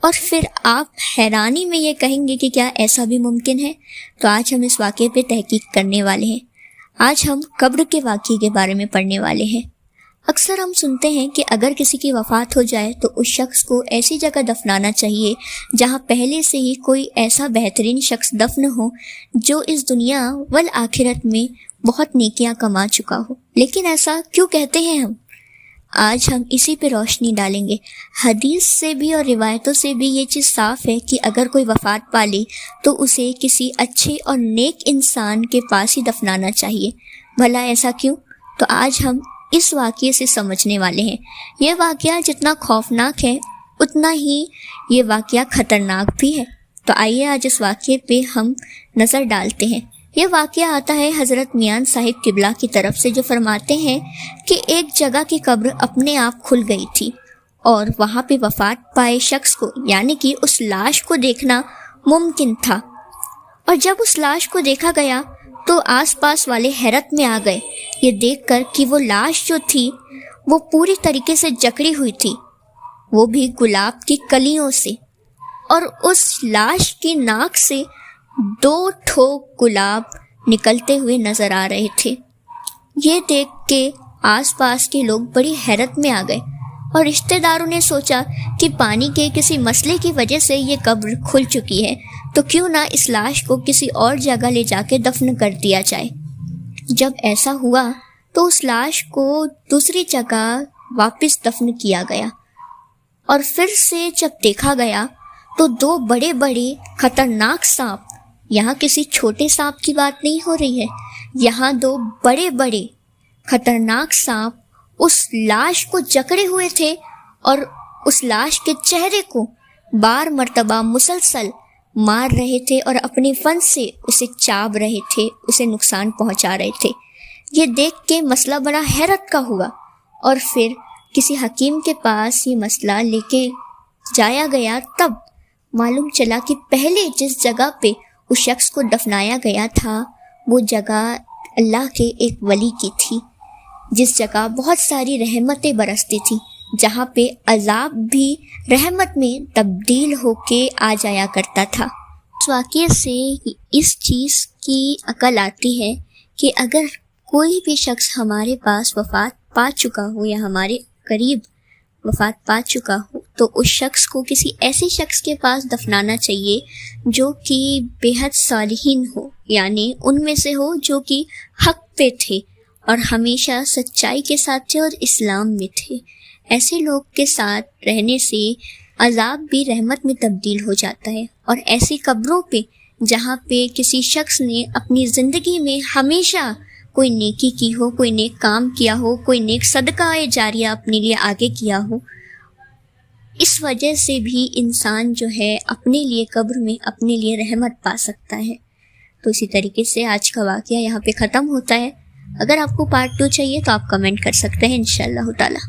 اور پھر آپ حیرانی میں یہ کہیں گے کہ کیا ایسا بھی ممکن ہے؟ تو آج ہم اس واقعے پہ تحقیق کرنے والے ہیں۔ آج ہم قبر کے واقعے کے بارے میں پڑھنے والے ہیں۔ اکثر ہم سنتے ہیں کہ اگر کسی کی وفات ہو جائے تو اس شخص کو ایسی جگہ دفنانا چاہیے جہاں پہلے سے ہی کوئی ایسا بہترین شخص دفن ہو جو اس دنیا والآخرت میں بہت نیکیاں کما چکا ہو۔ لیکن ایسا کیوں کہتے ہیں ہم؟ آج ہم اسی پہ روشنی ڈالیں گے۔ حدیث سے بھی اور روایتوں سے بھی یہ چیز صاف ہے کہ اگر کوئی وفات پالے تو اسے کسی اچھے اور نیک انسان کے پاس ہی دفنانا چاہیے۔ بھلا ایسا کیوں؟ تو آج ہم اس واقعے سے سمجھنے والے ہیں۔ یہ واقعہ جتنا خوفناک ہے اتنا ہی یہ واقعہ خطرناک بھی ہے۔ تو آئیے آج اس واقعے پہ ہم نظر ڈالتے ہیں۔ یہ واقعہ آتا ہے حضرت میان صاحب قبلہ کی طرف سے، جو فرماتے ہیں کہ ایک جگہ کی قبر اپنے آپ کھل گئی تھی اور وہاں پہ وفات پائے شخص کو یعنی کہ اس لاش کو دیکھنا ممکن تھا۔ اور جب اس لاش کو دیکھا گیا تو آس پاس والے حیرت میں آ گئے یہ دیکھ کر کہ وہ لاش جو تھی وہ پوری طریقے سے جکڑی ہوئی تھی، وہ بھی گلاب کی کلیوں سے، اور اس لاش کی ناک سے 2 ٹھوک گلاب نکلتے ہوئے نظر آ رہے تھے۔ یہ دیکھ کے آس پاس کے لوگ بڑی حیرت میں آ گئے اور رشتہ داروں نے سوچا کہ پانی کے کسی مسئلے کی وجہ سے یہ قبر کھل چکی ہے تو کیوں نہ اس لاش کو کسی اور جگہ لے جا کے دفن کر دیا جائے۔ جب ایسا ہوا تو اس لاش کو دوسری جگہ واپس دفن کیا گیا، اور پھر سے جب دیکھا گیا تو 2 بڑے بڑے خطرناک سانپ، یہاں کسی چھوٹے سانپ کی بات نہیں ہو رہی ہے، یہاں 2 بڑے بڑے خطرناک سانپ اس لاش کو جکڑے ہوئے تھے اور اس لاش کے چہرے کو بار مرتبہ مسلسل مار رہے تھے اور اپنے فن سے اسے چاب رہے تھے، اسے نقصان پہنچا رہے تھے۔ یہ دیکھ کے مسئلہ بڑا حیرت کا ہوا اور پھر کسی حکیم کے پاس یہ مسئلہ لے کے جایا گیا۔ تب معلوم چلا کہ پہلے جس جگہ پہ اس شخص کو دفنایا گیا تھا وہ جگہ اللہ کے ایک ولی کی تھی، جس جگہ بہت ساری رحمتیں برستی تھیں، جہاں پہ عذاب بھی رحمت میں تبدیل ہو کے آ جایا کرتا تھا۔ اس واقعے سے اس چیز کی عقل آتی ہے کہ اگر کوئی بھی شخص ہمارے پاس وفات پا چکا ہو یا ہمارے قریب وفات پا چکا ہو تو اس شخص کو کسی ایسے شخص کے پاس دفنانا چاہیے جو کہ بے حد صالحین ہو، یعنی ان میں سے ہو جو کہ حق پہ تھے اور ہمیشہ سچائی کے ساتھ تھے اور اسلام میں تھے۔ ایسے لوگ کے ساتھ رہنے سے عذاب بھی رحمت میں تبدیل ہو جاتا ہے، اور ایسی قبروں پہ جہاں پہ کسی شخص نے اپنی زندگی میں ہمیشہ کوئی نیکی کی ہو، کوئی نیک کام کیا ہو، کوئی نیک صدقہ جاریہ اپنے لیے آگے کیا ہو، اس وجہ سے بھی انسان جو ہے اپنے لیے قبر میں اپنے لیے رحمت پا سکتا ہے۔ تو اسی طریقے سے آج کا واقعہ یہاں پہ ختم ہوتا ہے۔ اگر آپ کو پارٹ 2 چاہیے تو آپ کمنٹ کر سکتے ہیں انشاءاللہ تعالی۔